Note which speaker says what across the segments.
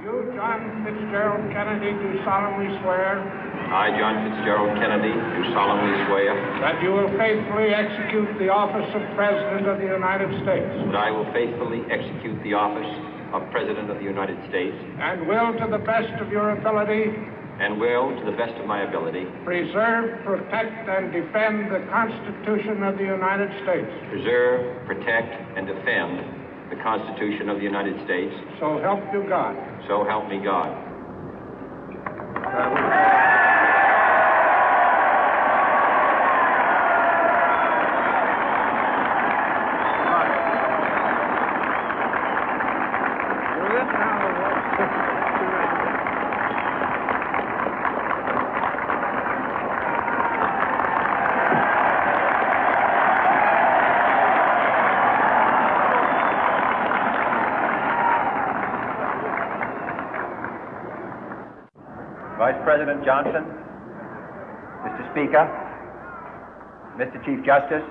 Speaker 1: You, John Fitzgerald Kennedy, do solemnly swear.
Speaker 2: I, John Fitzgerald Kennedy, do solemnly swear.
Speaker 1: That you will faithfully execute the office of President of the United States.
Speaker 2: That I will faithfully execute the office of President of the United States.
Speaker 1: And will, to the best of your ability.
Speaker 2: And will, to the best of my ability.
Speaker 1: Preserve, protect, and defend the Constitution of the United States.
Speaker 2: Preserve, protect, and defend the Constitution of the United States.
Speaker 1: So help you God.
Speaker 2: So help me God.
Speaker 3: Vice President Johnson, Mr. Speaker, Mr. Chief Justice,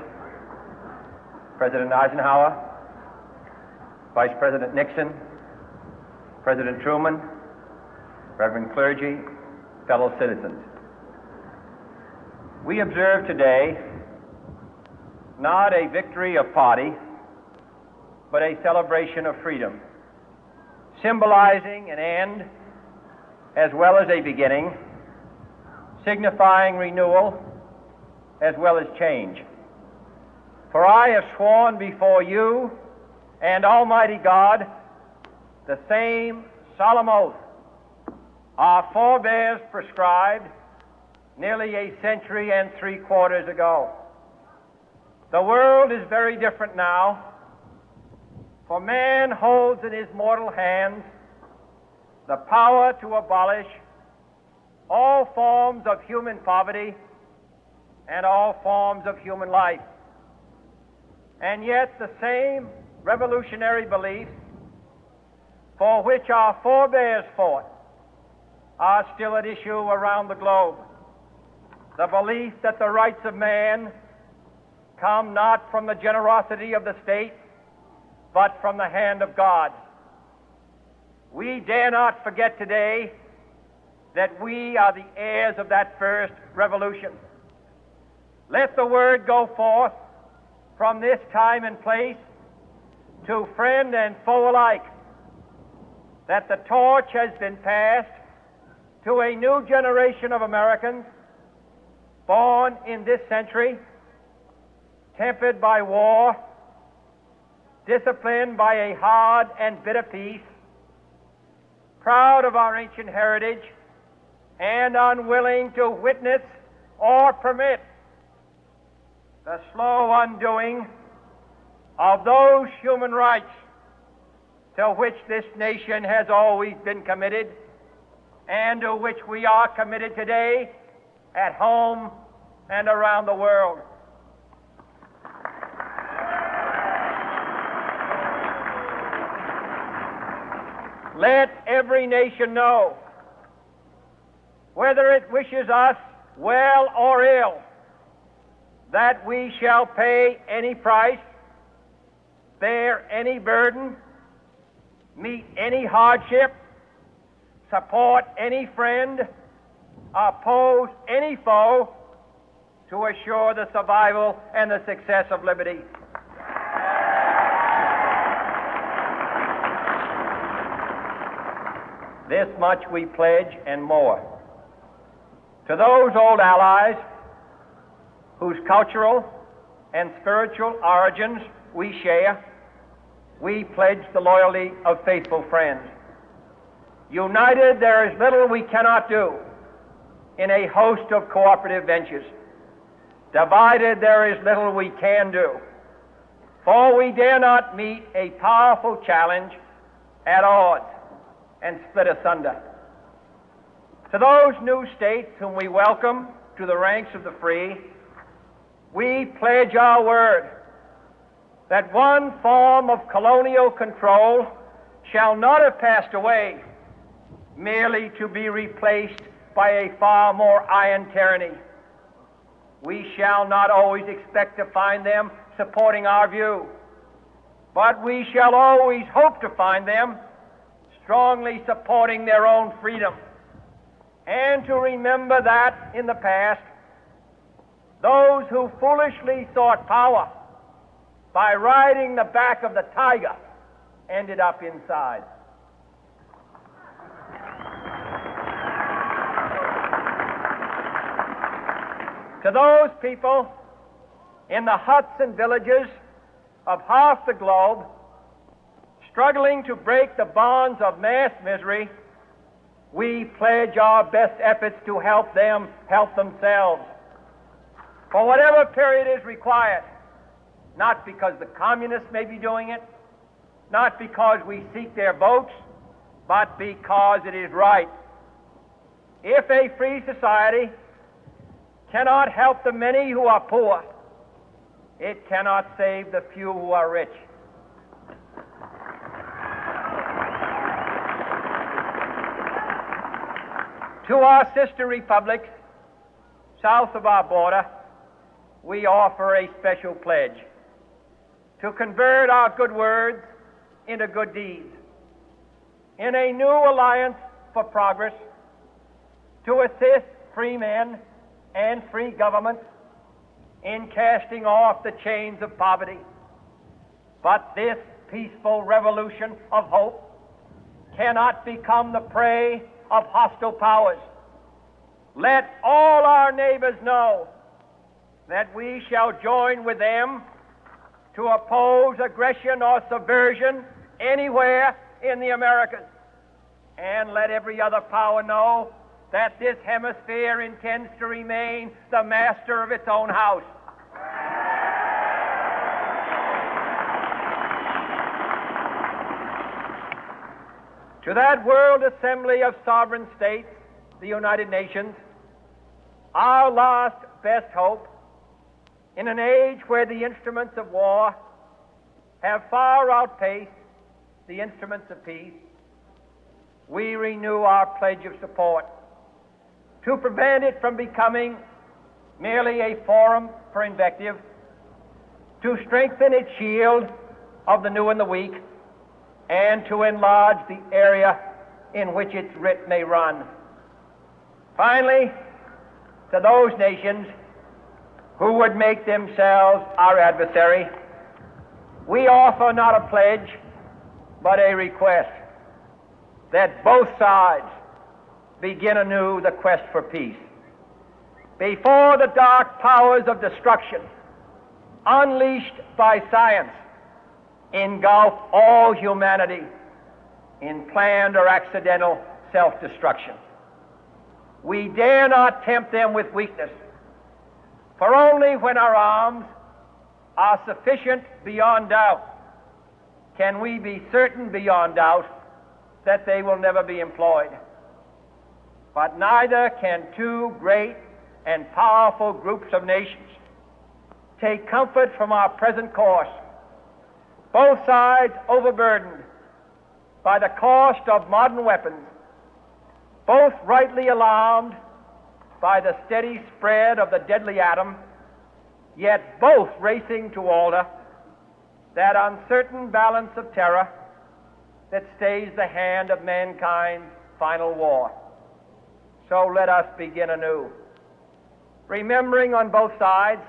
Speaker 3: President Eisenhower, Vice President Nixon, President Truman, Reverend clergy, fellow citizens. We observe today not a victory of party, but a celebration of freedom, symbolizing an end as well as a beginning, signifying renewal as well as change. For I have sworn before you and Almighty God the same solemn oath our forebears prescribed nearly a century and 3/4 ago. The world is very different now, for man holds in his mortal hands the power to abolish all forms of human poverty and all forms of human life. And yet the same revolutionary beliefs for which our forebears fought are still at issue around the globe. The belief that the rights of man come not from the generosity of the state, but from the hand of God. We dare not forget today that we are the heirs of that first revolution. Let the word go forth from this time and place to friend and foe alike that the torch has been passed to a new generation of Americans born in this century, tempered by war, disciplined by a hard and bitter peace, proud of our ancient heritage, and unwilling to witness or permit the slow undoing of those human rights to which this nation has always been committed and to which we are committed today at home and around the world. Let every nation know, whether it wishes us well or ill, that we shall pay any price, bear any burden, meet any hardship, support any friend, oppose any foe to assure the survival and the success of liberty. This much we pledge and more. To those old allies whose cultural and spiritual origins we share, we pledge the loyalty of faithful friends. United, there is little we cannot do in a host of cooperative ventures. Divided, there is little we can do, for we dare not meet a powerful challenge at odds and split asunder. To those new states whom we welcome to the ranks of the free, we pledge our word that one form of colonial control shall not have passed away, merely to be replaced by a far more iron tyranny. We shall not always expect to find them supporting our view, but we shall always hope to find them strongly supporting their own freedom, and to remember that in the past, those who foolishly sought power by riding the back of the tiger ended up inside. To those people in the huts and villages of half the globe struggling to break the bonds of mass misery, we pledge our best efforts to help them help themselves for whatever period is required, not because the communists may be doing it, not because we seek their votes, but because it is right. If a free society cannot help the many who are poor, it cannot save the few who are rich. To our sister republics south of our border, we offer a special pledge to convert our good words into good deeds, in a new alliance for progress, to assist free men and free governments in casting off the chains of poverty. But this peaceful revolution of hope cannot become the prey of hostile powers. Let all our neighbors know that we shall join with them to oppose aggression or subversion anywhere in the Americas. And let every other power know that this hemisphere intends to remain the master of its own house. To that World Assembly of Sovereign States, the United Nations, our last best hope, in an age where the instruments of war have far outpaced the instruments of peace, we renew our pledge of support to prevent it from becoming merely a forum for invective, to strengthen its shield of the new and the weak, and to enlarge the area in which its writ may run. Finally, to those nations who would make themselves our adversary, we offer not a pledge, but a request that both sides begin anew the quest for peace. Before the dark powers of destruction, unleashed by science, engulf all humanity in planned or accidental self-destruction, we dare not tempt them with weakness, for only when our arms are sufficient beyond doubt can we be certain beyond doubt that they will never be employed. But neither can two great and powerful groups of nations take comfort from our present course, both sides overburdened by the cost of modern weapons, both rightly alarmed by the steady spread of the deadly atom, yet both racing to alter that uncertain balance of terror that stays the hand of mankind's final war. So let us begin anew, remembering on both sides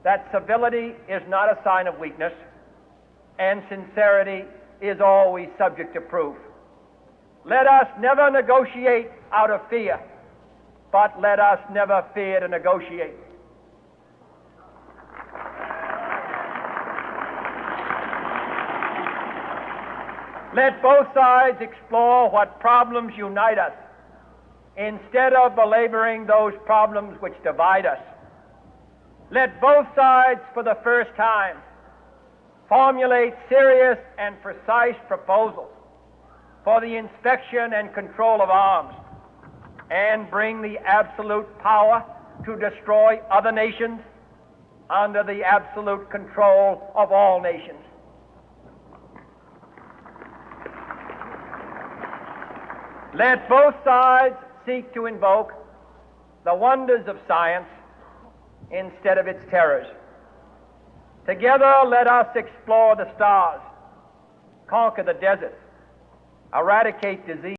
Speaker 3: that civility is not a sign of weakness, and sincerity is always subject to proof. Let us never negotiate out of fear, but let us never fear to negotiate. Let both sides explore what problems unite us, instead of belaboring those problems which divide us. Let both sides, for the first time, formulate serious and precise proposals for the inspection and control of arms, and bring the absolute power to destroy other nations under the absolute control of all nations. Let both sides seek to invoke the wonders of science instead of its terrors. Together, let us explore the stars, conquer the deserts, eradicate disease.